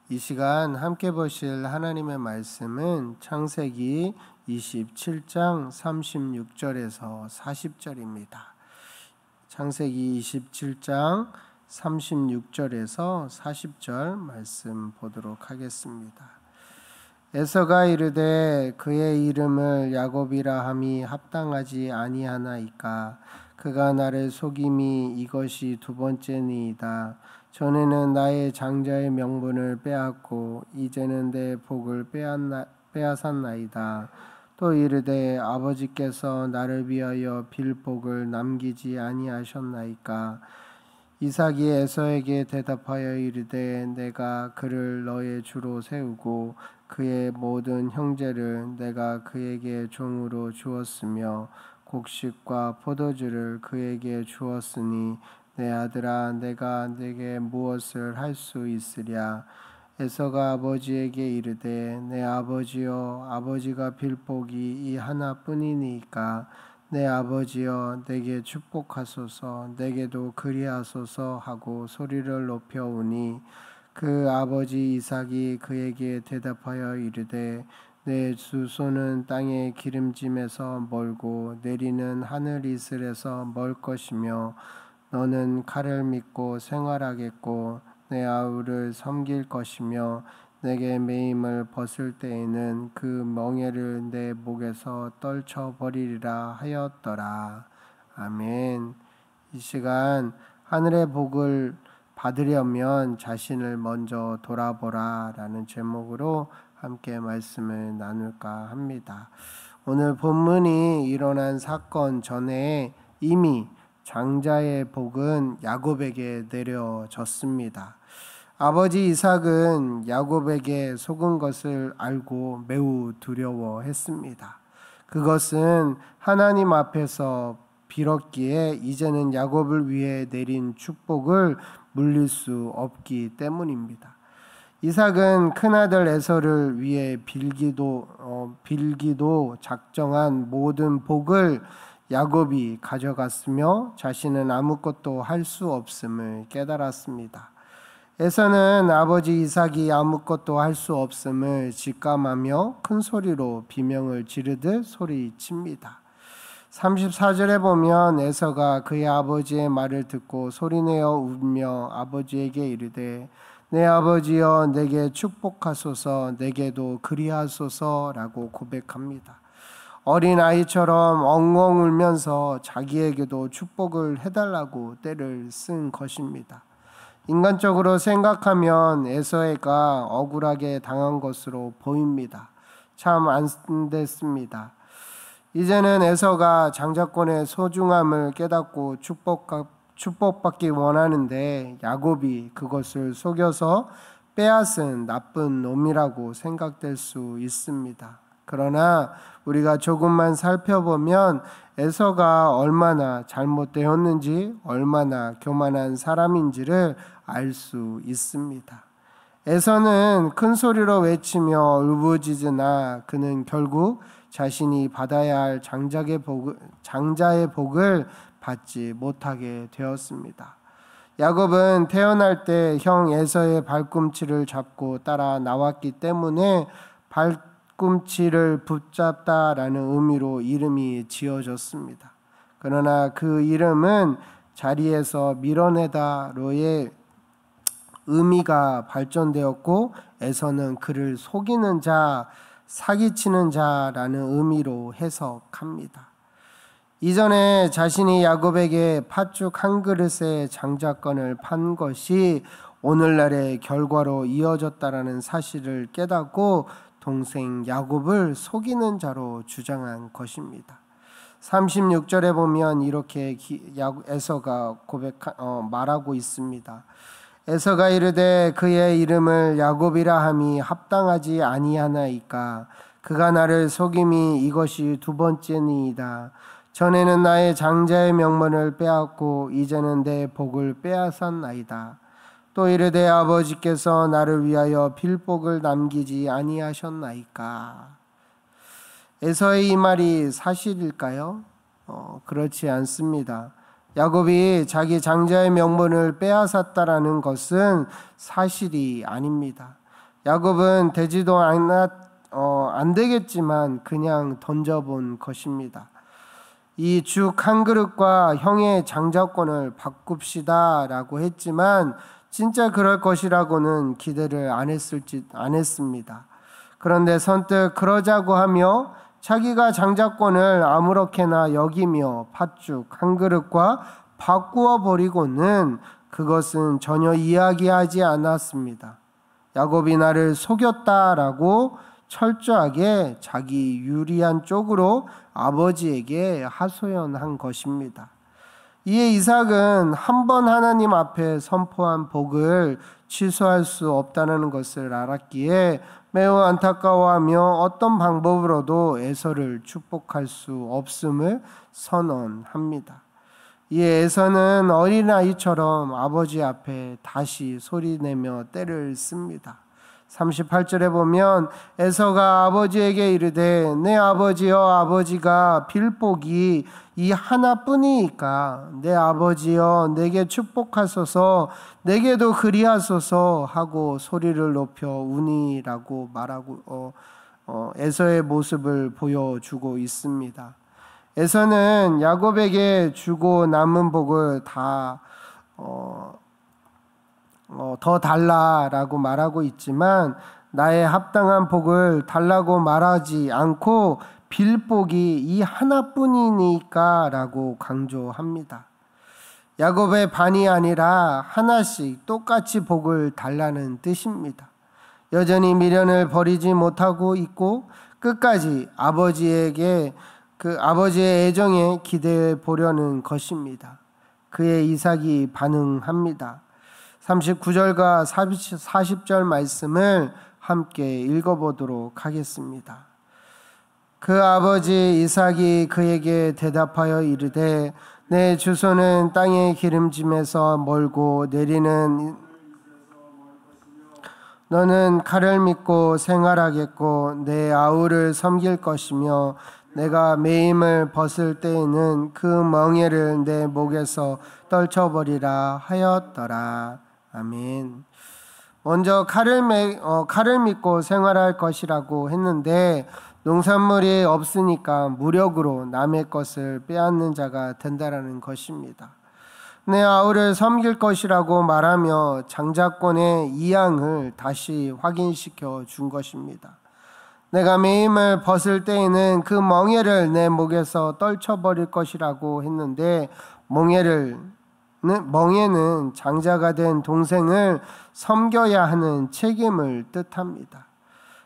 이 시간 함께 보실 하나님의 말씀은 창세기 27장 36절에서 40절입니다. 창세기 27장 36절에서 40절 말씀 보도록 하겠습니다. 에서가 이르되 그의 이름을 야곱이라 함이 합당하지 아니하나이까. 그가 나를 속임이 이것이 두 번째니이다. 전에는 나의 장자의 명분을 빼앗고 이제는 내 복을 빼앗았나이다. 또 이르되 아버지께서 나를 위하여 빌 복을 남기지 아니하셨나이까. 이삭이 에서에게 대답하여 이르되 내가 그를 너의 주로 세우고 그의 모든 형제를 내가 그에게 종으로 주었으며 곡식과 포도주를 그에게 주었으니 내 아들아 내가 네게 무엇을 할 수 있으랴. 에서가 아버지에게 이르되 내 아버지여 아버지가 빌 복이 이 하나뿐이니까 내 아버지여 내게 축복하소서 내게도 그리하소서 하고 소리를 높여오니 그 아버지 이삭이 그에게 대답하여 이르되 내 주소는 땅의 기름짐에서 멀고 내리는 하늘 이슬에서 멀 것이며 너는 칼을 믿고 생활하겠고 내 아우를 섬길 것이며 내게 매임을 벗을 때에는 그 멍에를 내 목에서 떨쳐버리리라 하였더라. 아멘. 이 시간 하늘의 복을 받으려면 자신을 먼저 돌아보라 라는 제목으로 함께 말씀을 나눌까 합니다. 오늘 본문이 일어난 사건 전에 이미 장자의 복은 야곱에게 내려졌습니다. 아버지 이삭은 야곱에게 속은 것을 알고 매우 두려워했습니다. 그것은 하나님 앞에서 빌었기에 이제는 야곱을 위해 내린 축복을 물릴 수 없기 때문입니다. 이삭은 큰아들 에서를 위해 빌기도 작정한 모든 복을 야곱이 가져갔으며 자신은 아무것도 할 수 없음을 깨달았습니다. 에서는 아버지 이삭이 아무것도 할 수 없음을 직감하며 큰 소리로 비명을 지르듯 소리칩니다. 34절에 보면 에서가 그의 아버지의 말을 듣고 소리내어 울며 아버지에게 이르되 내 아버지여 내게 축복하소서 내게도 그리하소서 라고 고백합니다. 어린아이처럼 엉엉 울면서 자기에게도 축복을 해달라고 떼를 쓴 것입니다. 인간적으로 생각하면 에서가 억울하게 당한 것으로 보입니다. 참 안 됐습니다. 이제는 에서가 장자권의 소중함을 깨닫고 축복받기 원하는데 야곱이 그것을 속여서 빼앗은 나쁜 놈이라고 생각될 수 있습니다. 그러나 우리가 조금만 살펴보면 에서가 얼마나 잘못되었는지 얼마나 교만한 사람인지를 알 수 있습니다. 에서는 큰 소리로 외치며 울부짖으나 그는 결국 자신이 받아야 할 장자의 복을 받지 못하게 되었습니다. 야곱은 태어날 때 형 에서의 발꿈치를 잡고 따라 나왔기 때문에 발꿈치를 붙잡다라는 의미로 이름이 지어졌습니다. 그러나 그 이름은 자리에서 밀어내다로의 의미가 발전되었고 에서는 그를 속이는 자, 사기치는 자라는 의미로 해석합니다. 이전에 자신이 야곱에게 팥죽 한 그릇의 장자권을 판 것이 오늘날의 결과로 이어졌다라는 사실을 깨닫고 동생 야곱을 속이는 자로 주장한 것입니다. 36절에 보면 이렇게 에서가 말하고 있습니다. 에서가 이르되 그의 이름을 야곱이라 함이 합당하지 아니하나이까. 그가 나를 속임이 이것이 두 번째니이다. 전에는 나의 장자의 명분을 빼앗고 이제는 내 복을 빼앗았나이다. 또 이르되 아버지께서 나를 위하여 빌 복을 남기지 아니하셨나이까. 에서의 이 말이 사실일까요? 그렇지 않습니다. 야곱이 자기 장자의 명분을 빼앗았다라는 것은 사실이 아닙니다. 야곱은 되지도 안 되겠지만 그냥 던져본 것입니다. 이 죽 한 그릇과 형의 장자권을 바꿉시다라고 했지만 진짜 그럴 것이라고는 기대를 안 했습니다. 그런데 선뜻 그러자고 하며 자기가 장자권을 아무렇게나 여기며 팥죽 한 그릇과 바꾸어 버리고는 그것은 전혀 이야기하지 않았습니다. 야곱이 나를 속였다라고 철저하게 자기 유리한 쪽으로 아버지에게 하소연한 것입니다. 이에 이삭은 한 번 하나님 앞에 선포한 복을 취소할 수 없다는 것을 알았기에 매우 안타까워하며 어떤 방법으로도 에서를 축복할 수 없음을 선언합니다. 이에 에서는 어린아이처럼 아버지 앞에 다시 소리내며 떼를 씁니다. 38절에 보면 에서가 아버지에게 이르되 내 아버지여 아버지가 빌 복이 이 하나뿐이니까 내 아버지여 내게 축복하소서 내게도 그리하소서 하고 소리를 높여 우니라고 말하고 에서의 모습을 보여주고 있습니다. 에서는 야곱에게 주고 남은 복을 더 달라라고 말하고 있지만 나의 합당한 복을 달라고 말하지 않고 빌 복이 이 하나뿐이니까 라고 강조합니다. 야곱의 반이 아니라 하나씩 똑같이 복을 달라는 뜻입니다. 여전히 미련을 버리지 못하고 있고 끝까지 아버지의 애정에 기대해 보려는 것입니다. 그의 이삭이 반응합니다. 39절과 40절 말씀을 함께 읽어보도록 하겠습니다. 그 아버지 이삭이 그에게 대답하여 이르되 내 주소는 땅의 기름짐에서 멀고 내리는 너는 칼을 믿고 생활하겠고 내 아우를 섬길 것이며 내가 매임을 벗을 때에는 그 멍에를 내 목에서 떨쳐버리라 하였더라. 아멘. 먼저 칼을 믿고 생활할 것이라고 했는데 농산물이 없으니까 무력으로 남의 것을 빼앗는 자가 된다라는 것입니다. 내 아우를 섬길 것이라고 말하며 장자권의 이양을 다시 확인시켜 준 것입니다. 내가 매임을 벗을 때에는 그 멍에를 내 목에서 떨쳐버릴 것이라고 했는데 멍에는 장자가 된 동생을 섬겨야 하는 책임을 뜻합니다.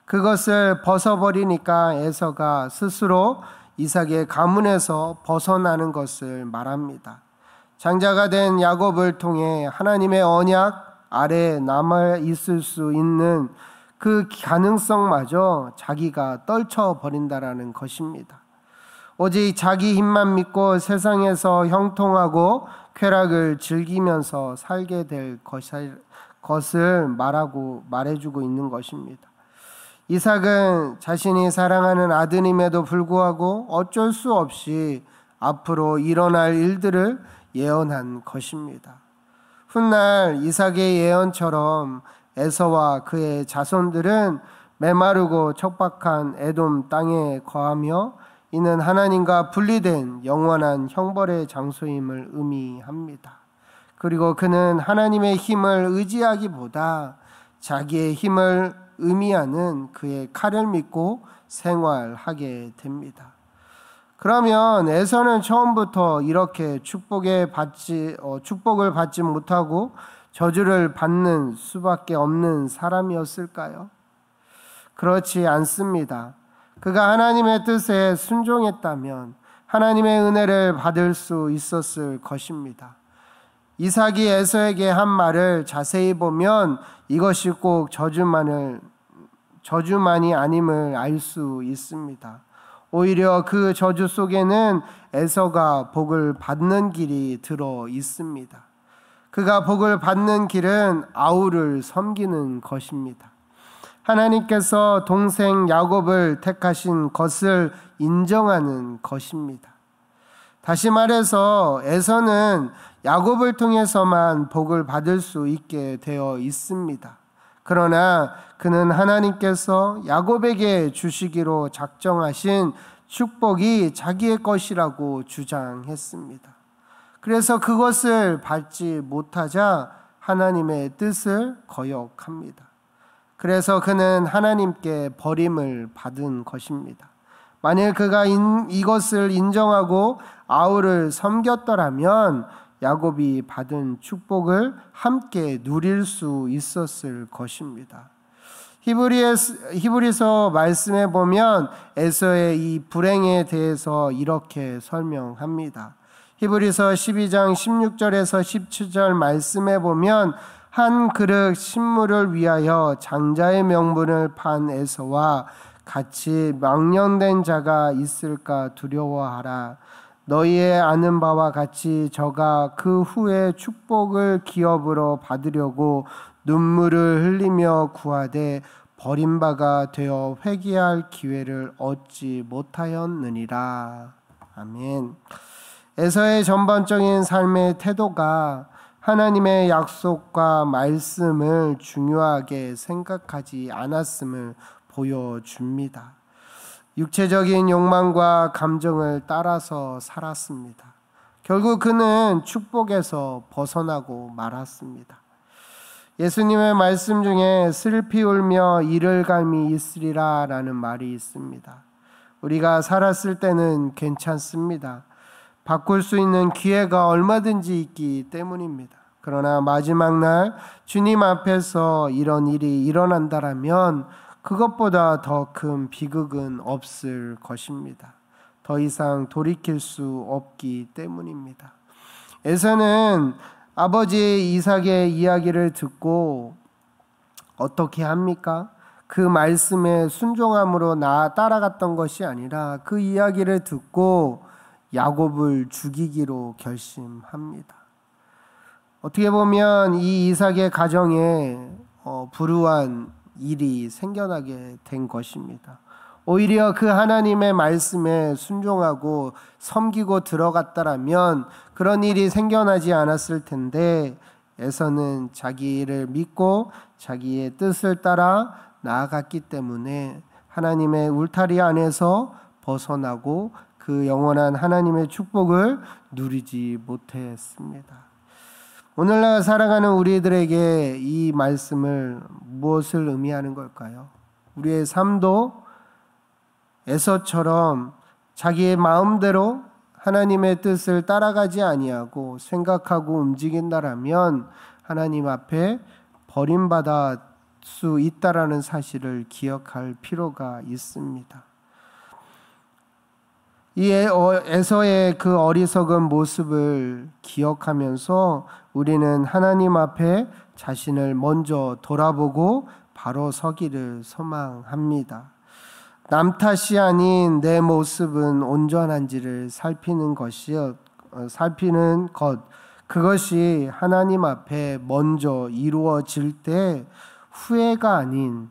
그것을 벗어버리니까 에서가 스스로 이삭의 가문에서 벗어나는 것을 말합니다. 장자가 된 야곱을 통해 하나님의 언약 아래 남아 있을 수 있는 그 가능성마저 자기가 떨쳐버린다라는 것입니다. 오직 자기 힘만 믿고 세상에서 형통하고 쾌락을 즐기면서 살게 될 것을 말해주고 있는 것입니다. 이삭은 자신이 사랑하는 아들임에도 불구하고 어쩔 수 없이 앞으로 일어날 일들을 예언한 것입니다. 훗날 이삭의 예언처럼 에서와 그의 자손들은 메마르고 척박한 에돔 땅에 거하며 이는 하나님과 분리된 영원한 형벌의 장소임을 의미합니다. 그리고 그는 하나님의 힘을 의지하기보다 자기의 힘을 의미하는 그의 칼을 믿고 생활하게 됩니다. 그러면 에서는 처음부터 이렇게 축복을 받지 못하고 저주를 받는 수밖에 없는 사람이었을까요? 그렇지 않습니다. 그가 하나님의 뜻에 순종했다면 하나님의 은혜를 받을 수 있었을 것입니다. 이삭이 에서에게 한 말을 자세히 보면 이것이 꼭 저주만이 아님을 알 수 있습니다. 오히려 그 저주 속에는 에서가 복을 받는 길이 들어 있습니다. 그가 복을 받는 길은 아우를 섬기는 것입니다. 하나님께서 동생 야곱을 택하신 것을 인정하는 것입니다. 다시 말해서 에서는 야곱을 통해서만 복을 받을 수 있게 되어 있습니다. 그러나 그는 하나님께서 야곱에게 주시기로 작정하신 축복이 자기의 것이라고 주장했습니다. 그래서 그것을 받지 못하자 하나님의 뜻을 거역합니다. 그래서 그는 하나님께 버림을 받은 것입니다. 만일 그가 이것을 인정하고 아우를 섬겼더라면 야곱이 받은 축복을 함께 누릴 수 있었을 것입니다. 히브리서 말씀에 보면 에서의 이 불행에 대해서 이렇게 설명합니다. 히브리서 12장 16절에서 17절 말씀에 보면 한 그릇 식물을 위하여 장자의 명분을 판 에서와 같이 망령된 자가 있을까 두려워하라. 너희의 아는 바와 같이 저가 그 후에 축복을 기업으로 받으려고 눈물을 흘리며 구하되 버림바가 되어 회개할 기회를 얻지 못하였느니라. 아멘. 에서의 전반적인 삶의 태도가 하나님의 약속과 말씀을 중요하게 생각하지 않았음을 보여줍니다. 육체적인 욕망과 감정을 따라서 살았습니다. 결국 그는 축복에서 벗어나고 말았습니다. 예수님의 말씀 중에 슬피 울며 이를 갈미 있으리라 라는 말이 있습니다. 우리가 살았을 때는 괜찮습니다. 바꿀 수 있는 기회가 얼마든지 있기 때문입니다. 그러나 마지막 날 주님 앞에서 이런 일이 일어난다라면 그것보다 더 큰 비극은 없을 것입니다. 더 이상 돌이킬 수 없기 때문입니다. 에서는 아버지 이삭의 이야기를 듣고 어떻게 합니까? 그 말씀에 순종함으로 따라갔던 것이 아니라 그 이야기를 듣고 야곱을 죽이기로 결심합니다. 어떻게 보면 이 이삭의 가정에 불우한 일이 생겨나게 된 것입니다. 오히려 그 하나님의 말씀에 순종하고 섬기고 들어갔다라면 그런 일이 생겨나지 않았을 텐데 에서는 자기를 믿고 자기의 뜻을 따라 나아갔기 때문에 하나님의 울타리 안에서 벗어나고 그 영원한 하나님의 축복을 누리지 못했습니다. 오늘날 살아가는 우리들에게 이 말씀을 무엇을 의미하는 걸까요? 우리의 삶도 에서처럼 자기의 마음대로 하나님의 뜻을 따라가지 아니하고 생각하고 움직인다라면 하나님 앞에 버림받을 수 있다라는 사실을 기억할 필요가 있습니다. 이 에서의 그 어리석은 모습을 기억하면서 우리는 하나님 앞에 자신을 먼저 돌아보고 바로 서기를 소망합니다. 남 탓이 아닌 내 모습은 온전한지를 살피는 것, 그것이 하나님 앞에 먼저 이루어질 때 후회가 아닌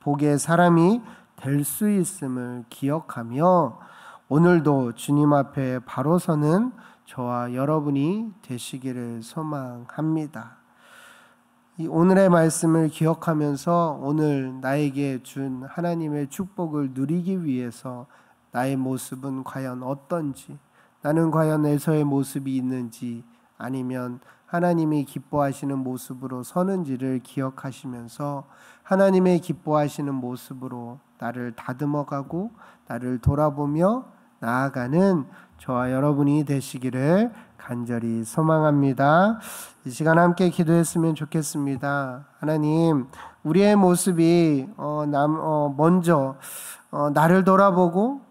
복의 사람이 될 수 있음을 기억하며 오늘도 주님 앞에 바로 서는 저와 여러분이 되시기를 소망합니다. 이 오늘의 말씀을 기억하면서 오늘 나에게 준 하나님의 축복을 누리기 위해서 나의 모습은 과연 어떤지, 나는 과연 에서의 모습이 있는지 아니면 하나님이 기뻐하시는 모습으로 서는지를 기억하시면서 하나님의 기뻐하시는 모습으로 나를 다듬어가고 나를 돌아보며 나아가는 저와 여러분이 되시기를 간절히 소망합니다. 이 시간 함께 기도했으면 좋겠습니다. 하나님, 우리의 모습이 먼저 나를 돌아보고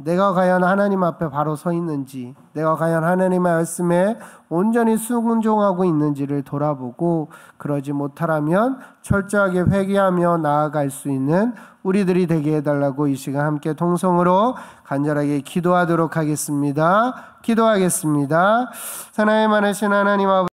내가 과연 하나님 앞에 바로 서 있는지, 내가 과연 하나님의 말씀에 온전히 순종하고 있는지를 돌아보고 그러지 못하라면 철저하게 회개하며 나아갈 수 있는 우리들이 되게 해달라고 이 시간 함께 통성으로 간절하게 기도하도록 하겠습니다. 기도하겠습니다. 사나이 많으신 하나님 아버지,